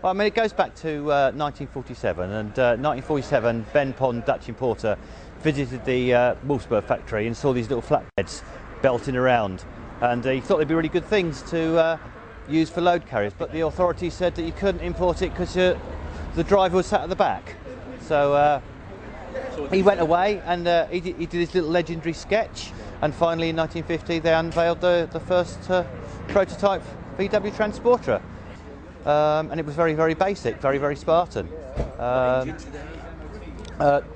Well, I mean, it goes back to 1947, and 1947, Ben Pond, Dutch importer, visited the Wolfsburg factory and saw these little flatbeds belting around, and he thought they'd be really good things to use for load carriers, but the authorities said that you couldn't import it because the driver was sat at the back. So he went away and he did his little legendary sketch, and finally in 1950 they unveiled the first prototype VW Transporter. And it was very, very basic, very, very Spartan.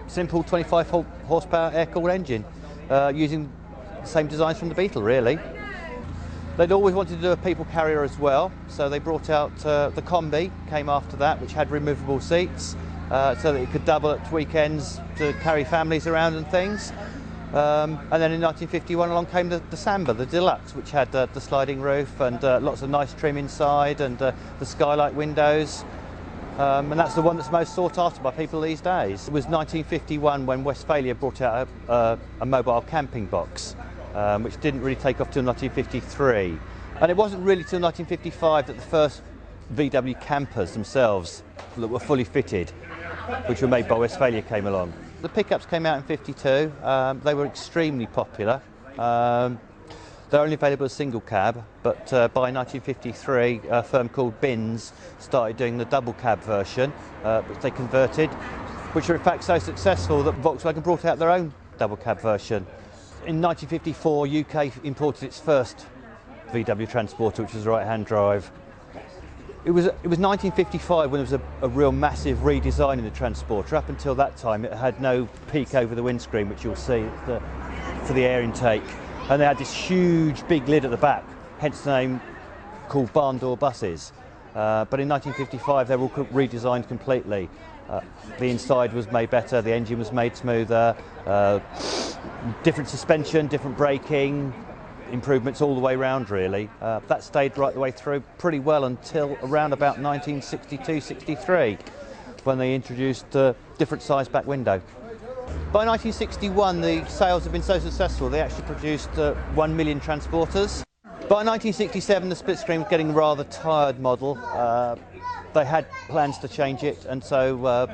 Simple 25 horsepower air-cooled engine, using the same designs from the Beetle, really. They'd always wanted to do a people carrier as well, so they brought out the Combi, came after that, which had removable seats, so that it could double at weekends to carry families around and things. And then in 1951 along came the Samba, the Deluxe, which had the sliding roof and lots of nice trim inside and the skylight windows. And that's the one that's most sought after by people these days. It was 1951 when Westphalia brought out a mobile camping box, which didn't really take off till 1953. And it wasn't really till 1955 that the first VW campers themselves that were fully fitted, which were made by Westphalia, came along. The pickups came out in '52. They were extremely popular. They're only available as single cab, but by 1953 a firm called Binz started doing the double cab version, which they converted, which were in fact so successful that Volkswagen brought out their own double cab version. In 1954 UK imported its first VW Transporter, which was right-hand drive. It was 1955 when there was a real massive redesign in the Transporter. Up until that time it had no peak over the windscreen, which you'll see for the air intake, and they had this huge big lid at the back, hence the name called barn door buses. But in 1955 they were all redesigned completely. The inside was made better, the engine was made smoother, different suspension, different braking, improvements all the way round, really. That stayed right the way through pretty well until around about 1962-63, when they introduced a different size back window. By 1961 the sales had been so successful they actually produced 1 million Transporters. By 1967 the split screen was getting a rather tired model. They had plans to change it, and so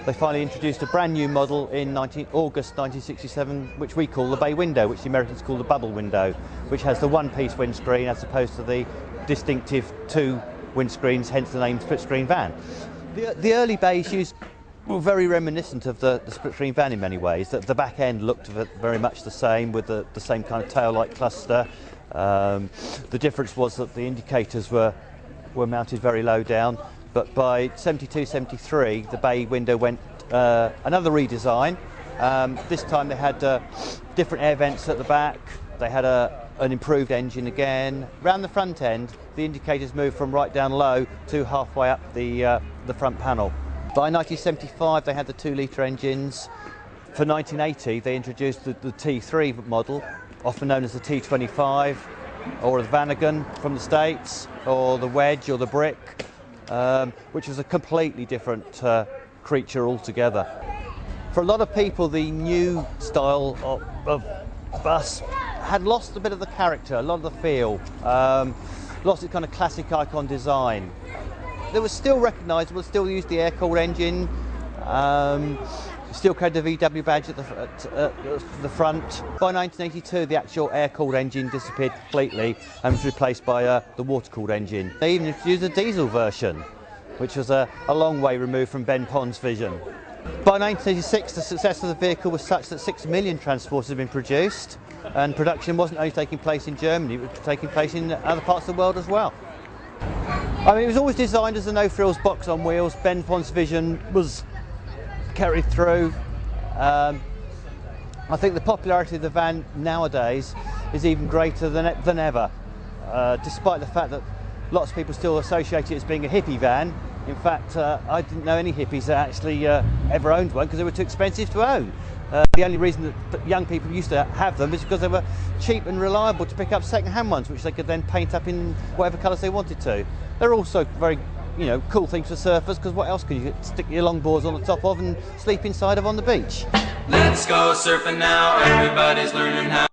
they finally introduced a brand new model in August 1967, which we call the bay window, which the Americans call the bubble window, which has the one-piece windscreen as opposed to the distinctive two windscreens, hence the name split screen van. The early bay issues were very reminiscent of the split screen van in many ways. The back end looked very much the same, with the same kind of tail-light cluster. The difference was that the indicators were mounted very low down, but by 72-73 the bay window went another redesign. This time they had different air vents at the back, they had an improved engine again. Round the front end the indicators moved from right down low to halfway up the front panel. By 1975 they had the 2-litre engines. For 1980 they introduced the T3 model, often known as the T25, or the Vanagon from the States, or the Wedge or the Brick, which was a completely different creature altogether. For a lot of people the new style of bus had lost a bit of the character, a lot of the feel, lost its kind of classic icon design. It was still recognisable, still used the air-cooled engine, still carried the VW badge at the front. By 1982 the actual air-cooled engine disappeared completely and was replaced by the water-cooled engine. They even introduced a diesel version, which was a long way removed from Ben Pond's vision. By 1986 the success of the vehicle was such that 6 million Transporters had been produced, and production wasn't only taking place in Germany, it was taking place in other parts of the world as well. I mean, it was always designed as a no-frills box on wheels. Ben Pond's vision was carried through. I think the popularity of the van nowadays is even greater than ever, despite the fact that lots of people still associate it as being a hippie van. In fact, I didn't know any hippies that actually ever owned one because they were too expensive to own. The only reason that young people used to have them is because they were cheap and reliable to pick up second-hand ones, which they could then paint up in whatever colours they wanted to. They're also very, cool things for surfers, because what else can you stick your longboards on the top of and sleep inside of on the beach? Let's go surfing now, everybody's learning how.